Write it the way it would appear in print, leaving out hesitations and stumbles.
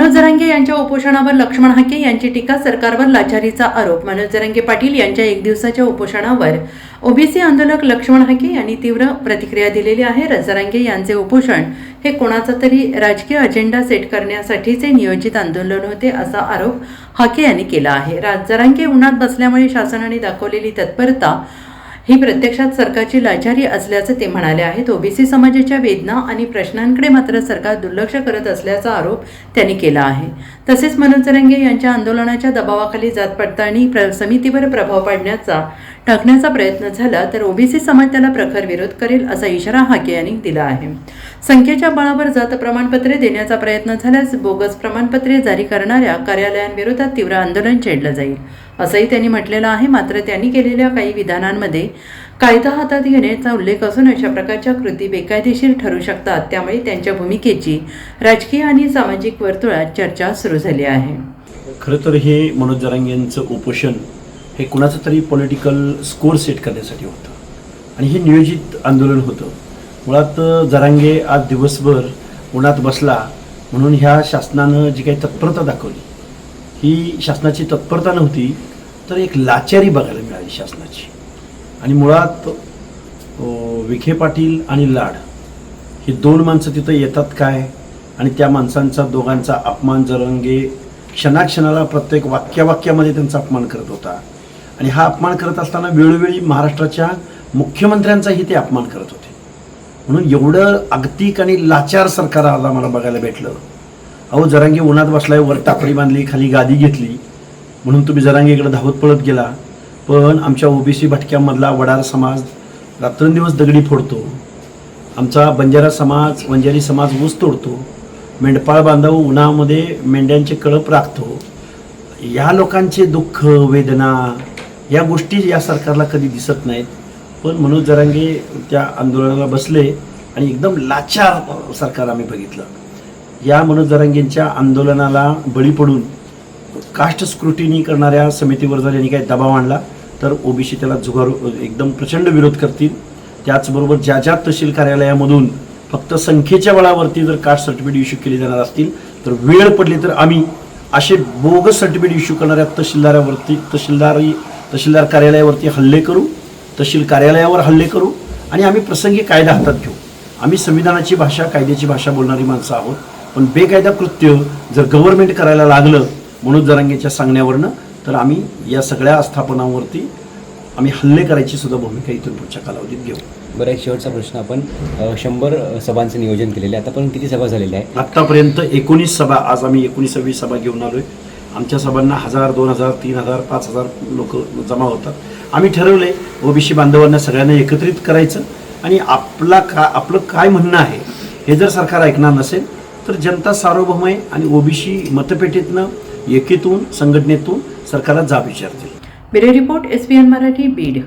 मनोज जरांगे यांच्या उपोषणावर लक्ष्मण हाके यांची टीका, सरकारवर लाचारीचा आरोप। मनोज जरांगे पाटील यांच्या एक दिवसाच्या उपोषणावर ओबीसी आंदोलक लक्ष्मण हाके यांनी तीव्र प्रतिक्रिया दिलेली आहे। जरांगे यांचे उपोषण हे कोणाचा तरी राजकीय अजेंडा सेट करण्यासाठीचे नियोजित आंदोलन होते असा आरोप हाके यांनी केला आहे। जरांगे उन्हात बसल्यामुळे शासनाने दाखवलेली तत्परता ही प्रत्यक्षात सरकारची लाचारी असल्याचं ते म्हणाले आहेत। ओबीसी समाजाच्या वेदना आणि प्रश्नांकडे मात्र सरकार दुर्लक्ष करत असल्याचा आरोप त्यांनी केला आहे। तसेच मनोज जरांगे यांच्या आंदोलनाच्या दबावाखाली जात पडताळणी समितीवर प्रभाव टाकण्याचा प्रयत्न झाला तर ओबीसी समाज त्याला प्रखर विरोध करेल असा इशारा हाके यांनी दिला आहे। संख्येच्या बळावर जात प्रमाणपत्रे देण्याचा प्रयत्न झाल्यास बोगस प्रमाणपत्रे जारी करणाऱ्या कार्यालयांविरोधात तीव्र आंदोलन छेडलं जाईल असंही त्यांनी म्हटलेलं आहे। मात्र त्यांनी केलेल्या काही विधानांमध्ये कायदा हातात घेण्याचा उल्लेख असून अशा प्रकारच्या कृती बेकायदेशीर ठरू शकतात, त्यामुळे त्यांच्या भूमिकेची राजकीय आणि सामाजिक वर्तुळात चर्चा सुरू झाली आहे। खरं तर हे मनोज जरांगे यांचं उपोषण हे कुणाचं तरी पॉलिटिकल स्कोर सेट करण्यासाठी होतं आणि हे नियोजित आंदोलन होतं। मुळात जरांगे आज दिवसभर उन्हात बसला म्हणून ह्या शासनानं जी काही तत्परता दाखवली ही शासनाची तत्परता नव्हती तर एक लाचारी बघायला मिळाली शासनाची। आणि मुळात विखे पाटील आणि लाड ही दोन माणसं तिथं येतात काय आणि त्या माणसांचा दोघांचा अपमान जरांगे क्षणाक्षणाला प्रत्येक वाक्यामध्ये त्यांचा अपमान करत होता आणि हा अपमान करत असताना वेळोवेळी महाराष्ट्राच्या मुख्यमंत्र्यांचाही ते अपमान करत होते। म्हणून एवढं अगतिक आणि लाचार सरकार आला मला बघायला भेटलं। अहो जरांगे उन्हात बसलाय, वर टापडी बांधली, खाली गादी घेतली म्हणून तुम्ही जरांगेकडे धावत पळत गेला, पण आमच्या ओबीसी भटक्यामधला वडार समाज रात्रंदिवस दगडी फोडतो, आमचा बंजारा समाज वंजारी समाज ऊस तोडतो, मेंढपाळ बांधव उन्हामध्ये मेंढ्यांचे कळप राखतो। या लोकांचे दुःख वेदना या गोष्टी या सरकारला कधी दिसत नाहीत, पण मनोज जरांगे त्या आंदोलनाला बसले आणि एकदम लाचार सरकार आम्ही बघितलं। या मनोज जरांगेंच्या आंदोलनाला बळी पडून कास्ट स्क्रुटिनी करणाऱ्या समितीवर जर यांनी काही दबाव आणला तर ओबीसी त्याला झुगारू एकदम प्रचंड विरोध करतील। त्याचबरोबर ज्या तहसील कार्यालयामधून फक्त संख्येच्या बळावरती जर कास्ट सर्टिफिकेट इश्यू केली जाणार असतील तर वेळ पडली तर आम्ही असे बोगस सर्टिफिकेट इश्यू करणाऱ्या तहसीलदार कार्यालयावरती हल्ले करू, तहसील कार्यालयावर हल्ले करू आणि आम्ही प्रसंगी कायदा हातात घेऊ। आम्ही संविधानाची भाषा कायद्याची भाषा बोलणारी माणसं आहोत, पण बेकायदा कृत्य जर गव्हर्नमेंट करायला लागलं मनोज जरांगेच्या सांगण्यावरनं तर आम्ही या सगळ्या आस्थापनांवरती आम्ही हल्ले करायची सुद्धा भूमिका इथून पुढच्या कालावधीत घेऊ। बरं, एक शेवटचा प्रश्न, आपण 100 सभांचं नियोजन केलेलं आहे, आतापर्यंत किती सभा झालेल्या आहे? आत्तापर्यंत 19 सभा, आज आम्ही 19वी सभा घेऊन आलोय। आमच्या सभांना 1000, 2000, 3000, 5000 लोक जमा होतात। आम्ही ठरवले ओबीसी बांधवांना सगळ्यांना एकत्रित करायचं आणि आपलं काय म्हणणं आहे हे जर सरकार ऐकणार नसेल तर जनता सार्वभौम आहे आणि ओबीसी मतपेटीतनं एकीतून संघटनेतून सरकारला जाब विचारतील। Bureau report, SBN Marathi, Beed.